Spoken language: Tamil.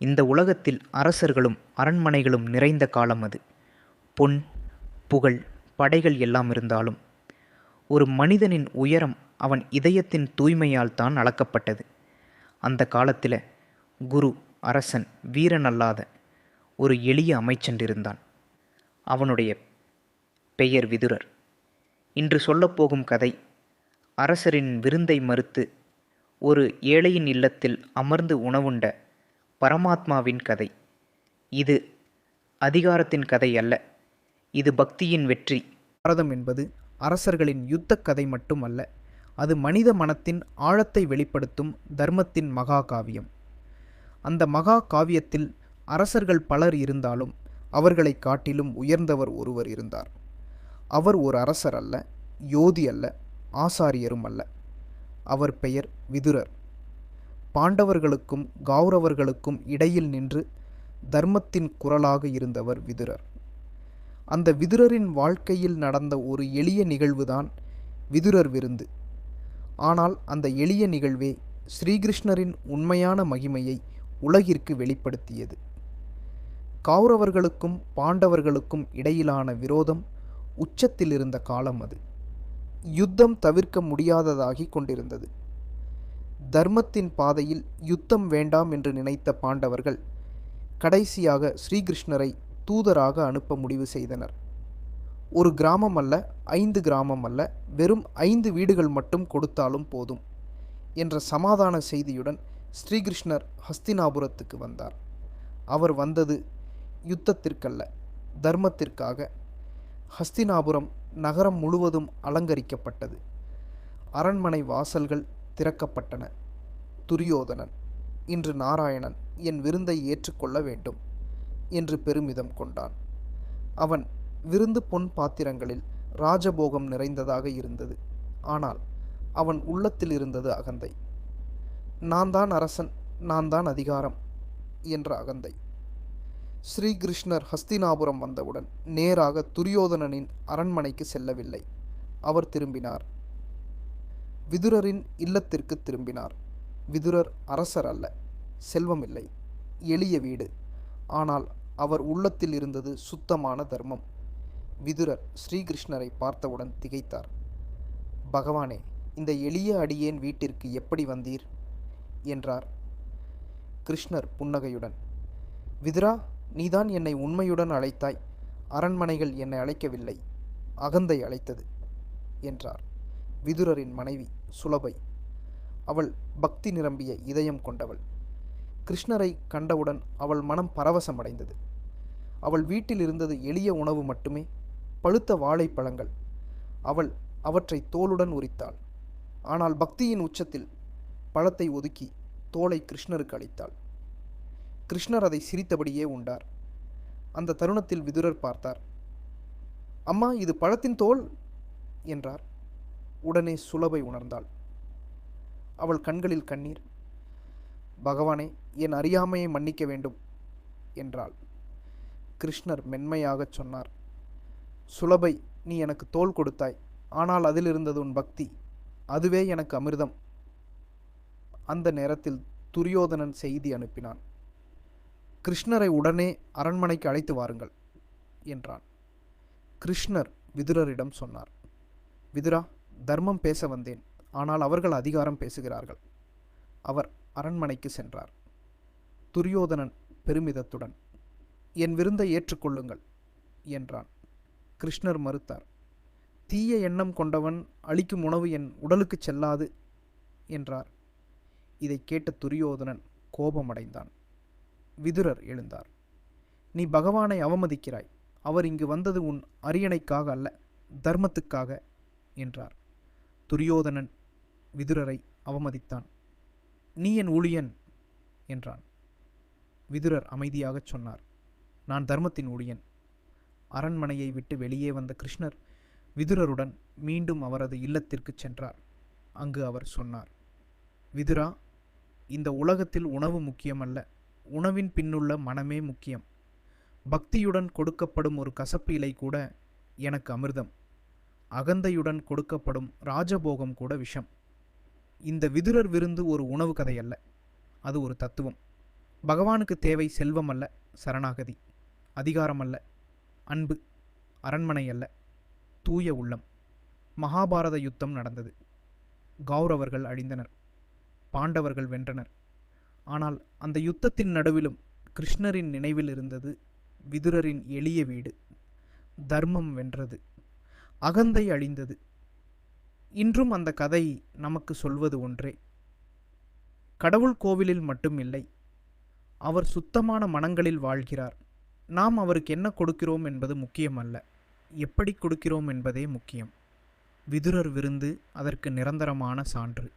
இந்த உலகத்தில் அரசர்களும் அரண்மனைகளும் நிறைந்த காலம் அது. பொன், புகழ், படைகள் எல்லாம் இருந்தாலும் ஒரு மனிதனின் உயரம் அவன் இதயத்தின் தூய்மையால் தான் அளக்கப்பட்டது. அந்த காலத்தில் குரு, அரசன், வீரன் அல்லாத ஒரு எளிய அமைச்சன் இருந்தான். அவனுடைய பெயர் விதுரர். இன்று சொல்லப்போகும் கதை அரசரின் விருந்தை மறுத்து ஒரு ஏழையின் இல்லத்தில் அமர்ந்து உணவுண்ட பரமாத்மாவின் கதை. இது அதிகாரத்தின் கதை அல்ல, இது பக்தியின் வெற்றி. பாரதம் என்பது அரசர்களின் யுத்த கதை மட்டுமல்ல, அது மனித மனத்தின் ஆழத்தை வெளிப்படுத்தும் தர்மத்தின் மகா காவியம். அந்த மகா காவியத்தில் அரசர்கள் பலர் இருந்தாலும் அவர்களை காட்டிலும் உயர்ந்தவர் ஒருவர் இருந்தார். அவர் ஒரு அரசர் அல்ல, யோதி அல்ல, ஆசாரியரும் அல்ல. அவர் பெயர் விதுரர். பாண்டவர்களுக்கும் கௌரவர்களுக்கும் இடையில் நின்று தர்மத்தின் குரலாக இருந்தவர் விதுரர். அந்த விதுரரின் வாழ்க்கையில் நடந்த ஒரு எளிய நிகழ்வுதான் விதுரர் விருந்து. ஆனால் அந்த எளிய நிகழ்வே ஸ்ரீகிருஷ்ணரின் உண்மையான மகிமையை உலகிற்கு வெளிப்படுத்தியது. கௌரவர்களுக்கும் பாண்டவர்களுக்கும் இடையிலான விரோதம் உச்சத்தில் இருந்த காலம் அது. யுத்தம் தவிர்க்க முடியாததாகி கொண்டிருந்தது. தர்மத்தின் பாதையில் யுத்தம் வேண்டாம் என்று நினைத்த பாண்டவர்கள் கடைசியாக ஸ்ரீகிருஷ்ணரை தூதராக அனுப்ப முடிவு செய்தனர். ஒரு கிராமம் அல்ல, 5 கிராமம் அல்ல, வெறும் 5 வீடுகள் மட்டும் கொடுத்தாலும் போதும் என்ற சமாதான செய்தியுடன் ஸ்ரீகிருஷ்ணர் ஹஸ்தினாபுரத்துக்கு வந்தார். அவர் வந்தது யுத்தத்திற்கல்ல, தர்மத்திற்காக. ஹஸ்தினாபுரம் நகரம் முழுவதும் அலங்கரிக்கப்பட்டது. அரண்மனை வாசல்கள் திறக்கப்பட்டன. துரியோதனன், இன்று நாராயணன் என் விருந்தை ஏற்றுக்கொள்ள வேண்டும் என்று பெருமிதம் கொண்டான். அவன் விருந்து பொன் பாத்திரங்களில் ராஜபோகம் நிறைந்ததாக இருந்தது. ஆனால் அவன் உள்ளத்தில் இருந்தது அகந்தை. நான் தான் அரசன், நான் தான் அதிகாரம் என்ற அகந்தை. ஸ்ரீகிருஷ்ணர் ஹஸ்தினாபுரம் வந்தவுடன் நேராக துரியோதனனின் அரண்மனைக்கு செல்லவில்லை. அவர் திரும்பினார். விதுரரின் இல்லத்திற்கு திரும்பினார். விதுரர் அரசர் அல்ல, செல்வம் இல்லை, எளிய வீடு. ஆனால் அவர் உள்ளத்தில் இருந்தது சுத்தமான தர்மம். விதுரர் ஸ்ரீகிருஷ்ணரை பார்த்தவுடன் திகைத்தார். பகவானே, இந்த எளிய அடியேன் வீட்டிற்கு எப்படி வந்தீர் என்றார். கிருஷ்ணர் புன்னகையுடன், விதுரா, நீதான் என்னை உண்மையுடன் அழைத்தாய். அரண்மனைகள் என்னை அழைக்கவில்லை, அகந்தை அழைத்தது என்றார். விதுரரின் மனைவி சுலபை. அவள் பக்தி நிரம்பிய இதயம் கொண்டவள். கிருஷ்ணரை கண்டவுடன் அவள் மனம் பரவசமடைந்தது. அவள் வீட்டில் இருந்தது எளிய உணவு மட்டுமே, பழுத்த வாழைப்பழங்கள். அவள் அவற்றை தோலுடன் உரித்தாள். ஆனால் பக்தியின் உச்சத்தில் பழத்தை ஒதுக்கி தோலை கிருஷ்ணருக்கு அளித்தாள். கிருஷ்ணர் அதை சிரித்தபடியே உண்டார். அந்த தருணத்தில் விதுரர் பார்த்தார். அம்மா, இது பழத்தின் தோல் என்றார். உடனே சுலபை உணர்ந்தாள். அவள் கண்களில் கண்ணீர். பகவானே, என் அறியாமையை மன்னிக்க வேண்டும் என்றாள். கிருஷ்ணர் மென்மையாகச் சொன்னார், சுலபை, நீ எனக்கு தோல் கொடுத்தாய். ஆனால் அதில் இருந்தது உன் பக்தி. அதுவே எனக்கு அமிர்தம். அந்த நேரத்தில் துரியோதனன் செய்தி அனுப்பினான். கிருஷ்ணரை உடனே அரண்மனைக்கு அழைத்து வாருங்கள் என்றான். கிருஷ்ணர் விதுரரிடம் சொன்னார், விதுரா, தர்மம் பேச வந்தேன், ஆனால் அவர்கள் அதிகாரம் பேசுகிறார்கள். அவர் அரண்மனைக்கு சென்றார். துரியோதனன் பெருமிதத்துடன், என் விருந்தை ஏற்றுக்கொள்ளுங்கள் என்றான். கிருஷ்ணர் மறுத்தார். தீய எண்ணம் கொண்டவன் அளிக்கும் உணவு என் உடலுக்கு செல்லாது என்றார். இதை கேட்ட துரியோதனன் கோபமடைந்தான். விதுரர் எழுந்தார். நீ பகவானை அவமதிக்கிறாய். அவர் இங்கு வந்தது உன் அரியணைக்காக அல்ல, தர்மத்துக்காக என்றார். துரியோதனன் விதுரரை அவமதித்தான். நீ என் ஊழியன் என்றான். விதுரர் அமைதியாகச் சொன்னார், நான் தர்மத்தின் ஊழியன். அரண்மனையை விட்டு வெளியே வந்த கிருஷ்ணர் விதுரருடன் மீண்டும் அவரது இல்லத்திற்கு சென்றார். அங்கு அவர் சொன்னார், விதுரா, இந்த உலகத்தில் உணவு முக்கியமல்ல, உணவின் பின்னுள்ள மனமே முக்கியம். பக்தியுடன் கொடுக்கப்படும் ஒரு கசப்பு இலை கூட எனக்கு அமிர்தம். அகந்தையுடன் கொடுக்கப்படும் ராஜபோகம் கூட விஷம். இந்த விதுரர் விருந்து ஒரு உணவு கதை அல்ல, அது ஒரு தத்துவம். பகவானுக்கு தேவை செல்வம் அல்ல, சரணாகதி. அதிகாரம் அல்ல, அன்பு. அரண்மனை அல்ல, தூய உள்ளம். மகாபாரத யுத்தம் நடந்தது. கௌரவர்கள் அழிந்தனர், பாண்டவர்கள் வென்றனர். ஆனால் அந்த யுத்தத்தின் நடுவிலும் கிருஷ்ணரின் நினைவில் இருந்தது விதுரரின் எளிய வீடு. தர்மம் வென்றது, அகந்தை அழிந்தது. இன்றும் அந்த கதை நமக்கு சொல்வது ஒன்றே: கடவுள் கோவிலில் மட்டும் இல்லை, அவர் சுத்தமான மனங்களில் வாழ்கிறார். நாம் அவருக்கு என்ன கொடுக்கிறோம் என்பது முக்கியமல்ல, எப்படி கொடுக்கிறோம் என்பதே முக்கியம். விதுரர் விருந்து அதற்கு நிரந்தரமான சான்று.